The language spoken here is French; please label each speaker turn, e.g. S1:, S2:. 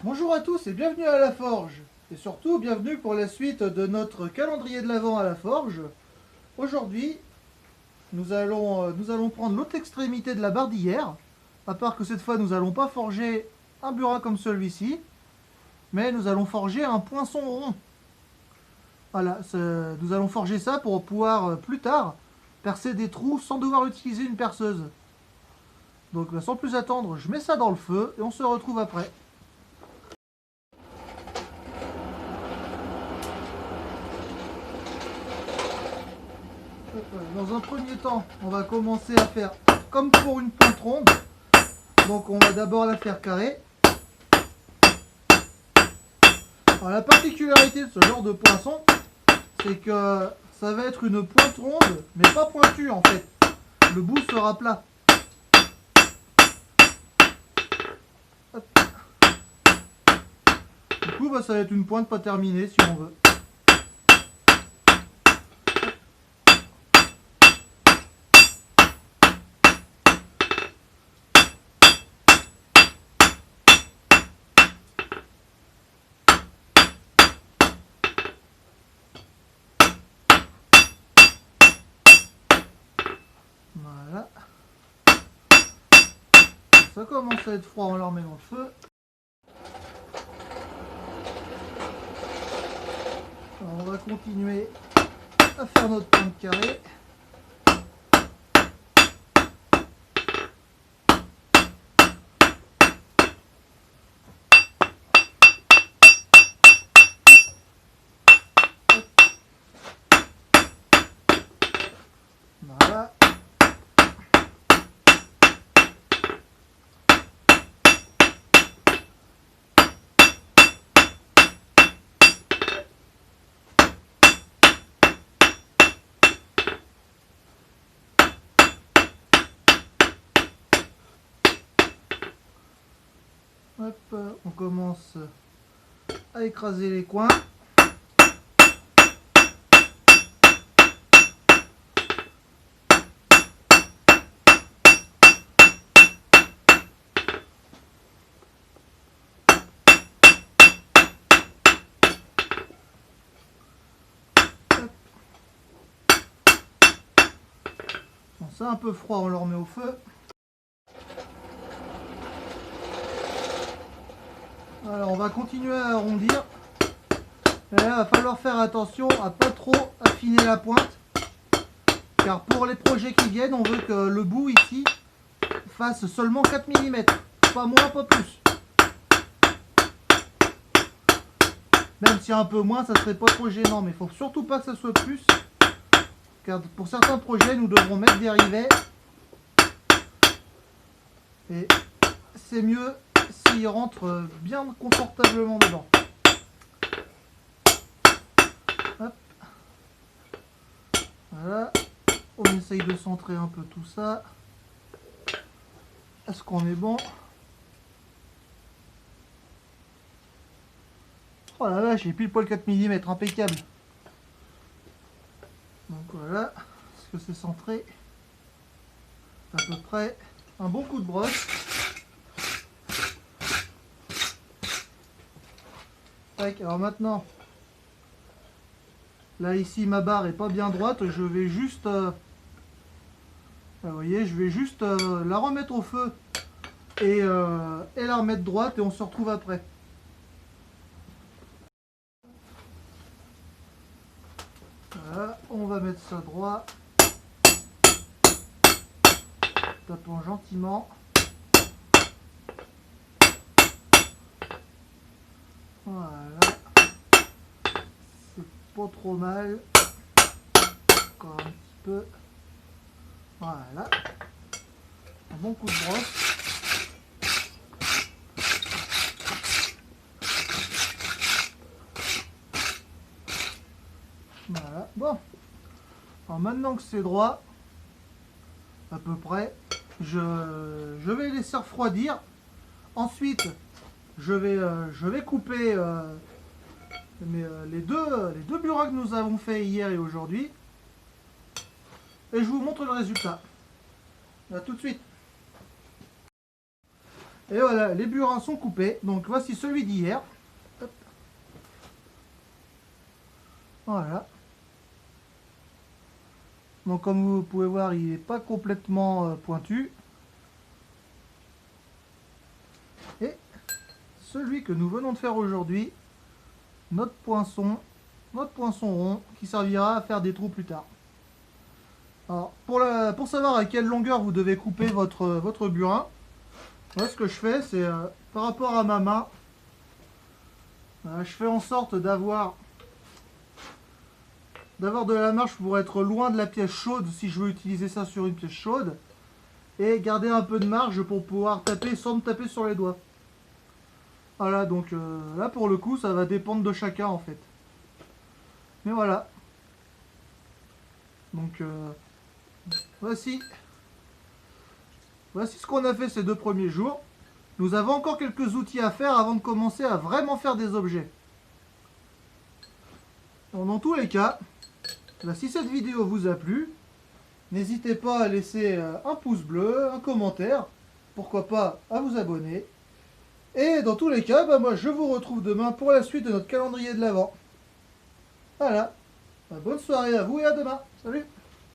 S1: Bonjour à tous et bienvenue à la Forge. Et surtout, bienvenue pour la suite de notre calendrier de l'Avent à la Forge. Aujourd'hui, nous allons prendre l'autre extrémité de la barre d'hier. À part que cette fois, nous n'allons pas forger un burin comme celui-ci, mais nous allons forger un poinçon rond. Voilà, nous allons forger ça pour pouvoir plus tard percer des trous sans devoir utiliser une perceuse. Donc sans plus attendre, je mets ça dans le feu et on se retrouve après. Dans un premier temps, on va commencer à faire comme pour une pointe ronde. Donc on va d'abord la faire carrée. Alors, la particularité de ce genre de poinçon, c'est que ça va être une pointe ronde, mais pas pointue en fait. Le bout sera plat. Hop. Du coup, ça va être une pointe pas terminée si on veut. Voilà. Ça commence à être froid, on la remet dans le feu. Alors, on va continuer à faire notre pointe carrée. Voilà. Hop, on commence à écraser les coins. Bon, c'est un peu froid, on le remet au feu. Alors on va continuer à arrondir. Et là, il va falloir faire attention à pas trop affiner la pointe. Car pour les projets qui viennent, on veut que le bout ici fasse seulement 4 mm. Pas moins, pas plus. Même si un peu moins, ça serait pas trop gênant. Mais il faut surtout pas que ça soit plus. Car pour certains projets, nous devrons mettre des rivets. Et c'est mieux s'ils rentrent bien confortablement dedans. Hop. Voilà. On essaye de centrer un peu tout ça. Est-ce qu'on est bon? Oh la vache, j'ai pile poil 4 mm, impeccable. Donc voilà, est-ce que c'est centré? À peu près. Un bon coup de brosse. Tac, alors maintenant, là ici ma barre est pas bien droite, je vais juste, vous voyez, je vais juste la remettre au feu et la remettre droite et on se retrouve après. Voilà, on va mettre ça droit. Tapons gentiment. Voilà. C'est pas trop mal. Encore un petit peu. Voilà. Un bon coup de brosse. Voilà. Bon. Alors maintenant que c'est droit, à peu près, je vais laisser refroidir. Ensuite, je vais couper les deux burins que nous avons fait hier et aujourd'hui. Et je vous montre le résultat. A tout de suite. Et voilà, les burins sont coupés. Donc voici celui d'hier. Hop. Voilà. Donc comme vous pouvez voir, il n'est pas complètement pointu. Et celui que nous venons de faire aujourd'hui, notre poinçon rond, qui servira à faire des trous plus tard. Alors, pour savoir à quelle longueur vous devez couper votre burin, moi, ce que je fais, c'est par rapport à ma main, je fais en sorte d'avoir de la marge pour être loin de la pièce chaude si je veux utiliser ça sur une pièce chaude, et garder un peu de marge pour pouvoir taper sans me taper sur les doigts. Voilà, donc là pour le coup, ça va dépendre de chacun en fait. Mais voilà. Donc voici ce qu'on a fait ces 2 premiers jours. Nous avons encore quelques outils à faire avant de commencer à vraiment faire des objets. Donc, dans tous les cas, si cette vidéo vous a plu, n'hésitez pas à laisser un pouce bleu, un commentaire, pourquoi pas à vous abonner. Et dans tous les cas, moi je vous retrouve demain pour la suite de notre calendrier de l'Avent. Voilà. Bonne soirée à vous et à demain. Salut!